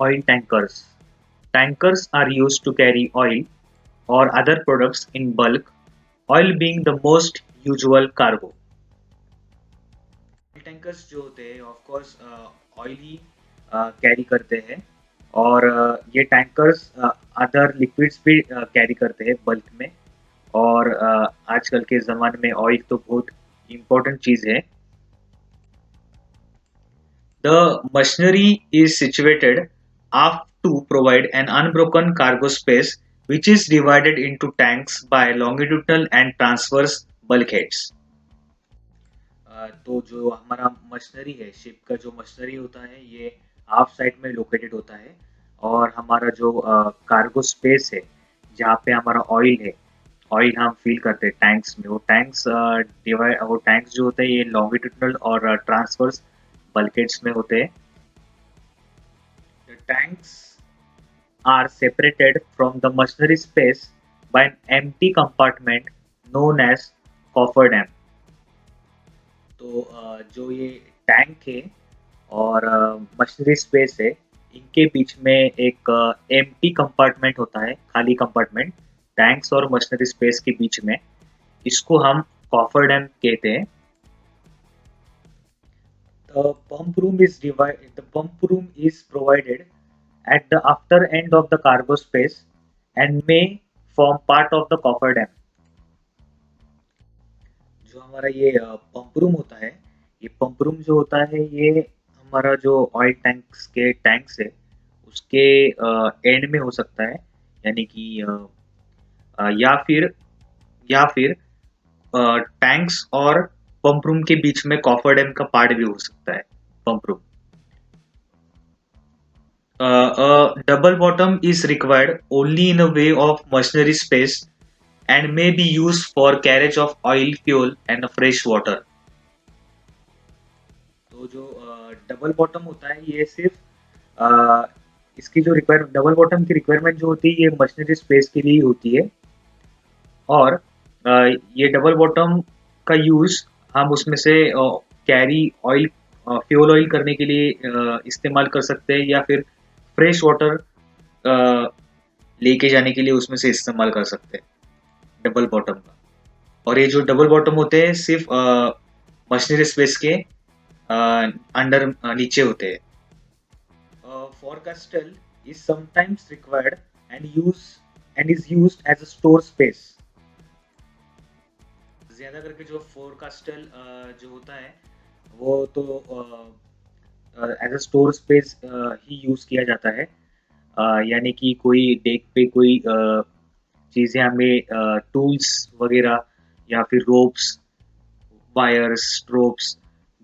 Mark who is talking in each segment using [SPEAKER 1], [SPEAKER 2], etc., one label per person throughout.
[SPEAKER 1] oil tankers. Tankers are used to carry oil or other products in bulk, oil being the most usual cargo. Tankers जो होते हैं of course oil he carry करते हैं और ये tankers other liquids भी carry करते हैं बल्क में और आजकल के ज़माने में ऑयल तो बहुत इम्पोर्टेंट चीज़ है. The machinery is situated aft to provide an unbroken cargo space which is divided into tanks by longitudinal and transverse bulkheads. तो जो हमारा मशीनरी है शिप का जो मशीनरी होता है ये हाफ साइड में लोकेटेड होता है और हमारा जो कार्गो स्पेस है जहाँ पे हमारा ऑयल हम फील करते हैं टैंक्स में वो टैंक्स जो होते हैं ये लॉन्गिट्यूडनल और ट्रांसवर्स बल्केट्स में होते हैं. The tanks are separated from the machinery space by an empty compartment known as cofferdam. तो जो ये टैंक है और मशीनरी स्पेस है इनके बीच में एक एम्प्टी कंपार्टमेंट होता है, खाली कंपार्टमेंट टैंक्स और मशीनरी स्पेस के बीच में. इसको हम कॉफर डैम कहते हैं. The pump room is provided at the after end of the cargo space and may form part of the cofferdam. जो हमारा ये पंप रूम होता है ये पंप रूम जो होता है ये हमारा जो ऑयल टैंक्स है उसके एंड में हो सकता है यानी कि या फिर टैंक्स और पंप रूम के बीच में कॉफर डैम का पार्ट भी हो सकता है pump room. Double bottom is required only in a way of machinery space and may be used for carriage of oil, fuel and fresh water. तो जो डबल बॉटम होता है ये सिर्फ इसकी जो डबल बॉटम की रिक्वायरमेंट जो होती है ये मशीनरी स्पेस के लिए होती है और ये डबल बॉटम का यूज हम उसमें से कैरी ऑयल फ्यूल ऑयल करने के लिए इस्तेमाल कर सकते हैं या फिर फ्रेश वाटर लेके जाने के लिए उसमें से इस्तेमाल कर सकते हैं डबल बॉटम का. और ये जो डबल बॉटम होते हैं सिर्फ मशीनरी स्पेस के अंडर नीचे होते हैं. Forecastle is sometimes required and is used as a store space. ज्यादा करके जो फोरकास्टल जो होता है वो तो एज अ स्टोर स्पेस ही यूज किया जाता है. यानी कि कोई डेक पे कोई चीजें हमें टूल्स वगैरह या फिर रोप्स वायर्स स्ट्रोप्स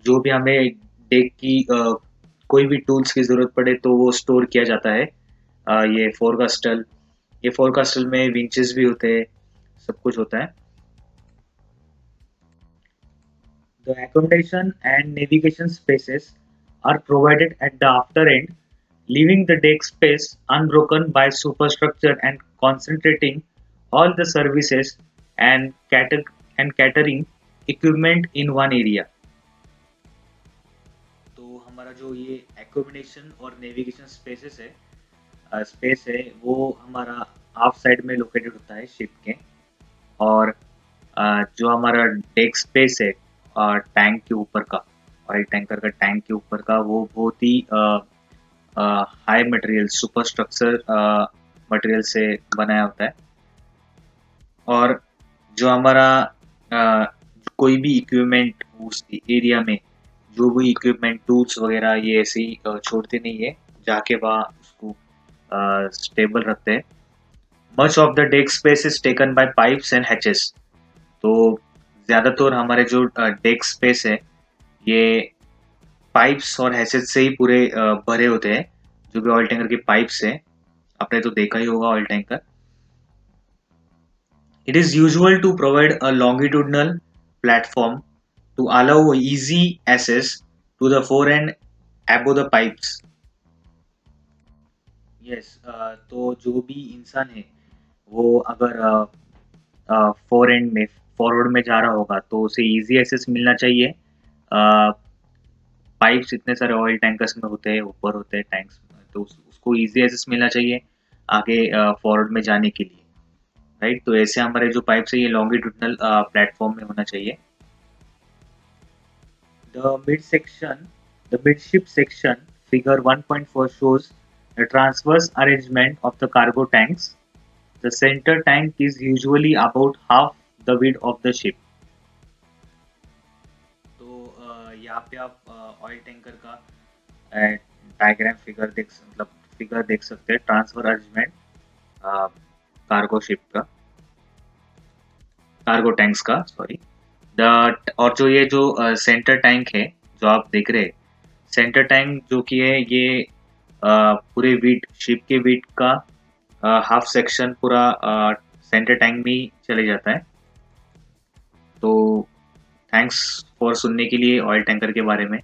[SPEAKER 1] जो भी हमें डेक की कोई भी टूल्स की जरूरत पड़े तो वो स्टोर किया जाता है. ये फोरकास्टल में विंचेस भी होते हैं सब कुछ होता है. The accommodation and navigation spaces are provided at the after end, leaving the deck space unbroken by superstructure and concentrating all the services and catering equipment in one area. तो हमारा जो ये एकोमोडेशन और नेविगेशन स्पेस है वो हमारा half side में located होता है शिप के और जो हमारा डेक स्पेस है टैंक के ऊपर का ऑयल टैंकर का टैंक के ऊपर का वो बहुत ही high material super structure material से बनाया होता है. और जो हमारा कोई भी इक्विपमेंट उस एरिया में जो भी इक्विपमेंट टूल्स वगैरह ये ऐसे ही छोड़ते नहीं है जाके वहाँ उसको स्टेबल रखते हैं. Much of the deck space is taken by pipes and hatches. तो ज़्यादातर हमारे जो डेक स्पेस है ये पाइप्स और हैचेस से ही पूरे भरे होते हैं. जो भी ऑयल टैंकर के पाइप्स हैं आपने तो देखा ही होगा oil tanker. It is usual to provide a longitudinal platform to allow easy access to the fore and above the pipes. Yes, तो जो भी इंसान है वो अगर फोर एंड में फॉरवर्ड में जा रहा होगा तो उसे इजी एक्सेस मिलना चाहिए. पाइप्स इतने सारे ऑयल टैंकर्स में होते हैं ऊपर होते हैं टैंक्स तो उसको ईज़ी एक्सेस मिलना चाहिए आगे फॉरवर्ड में जाने के लिए, राइट? तो ऐसे हमारे जो पाइप्स है ये लॉन्गिट्यूडिनल प्लेटफ़ॉर्म में होना चाहिए। The midsection, the midship section, figure 1.4 shows the transverse arrangement of the cargo tanks. The center tank is usually about half the width of the ship. तो यहाँ पे आप ऑयल टैंकर का डायग्राम फिगर देख सकते हैं ट्रांसफर अरेंजमेंट कार्गो शिप का cargo tanks का सॉरी द और जो ये जो सेंटर टैंक है जो आप देख रहे हैं सेंटर टैंक जो कि है ये पूरे वीट शिप के वीट का हाफ सेक्शन पूरा सेंटर टैंक में ही चले जाता है। तो थैंक्स फॉर सुनने के लिए ऑयल टैंकर के बारे में।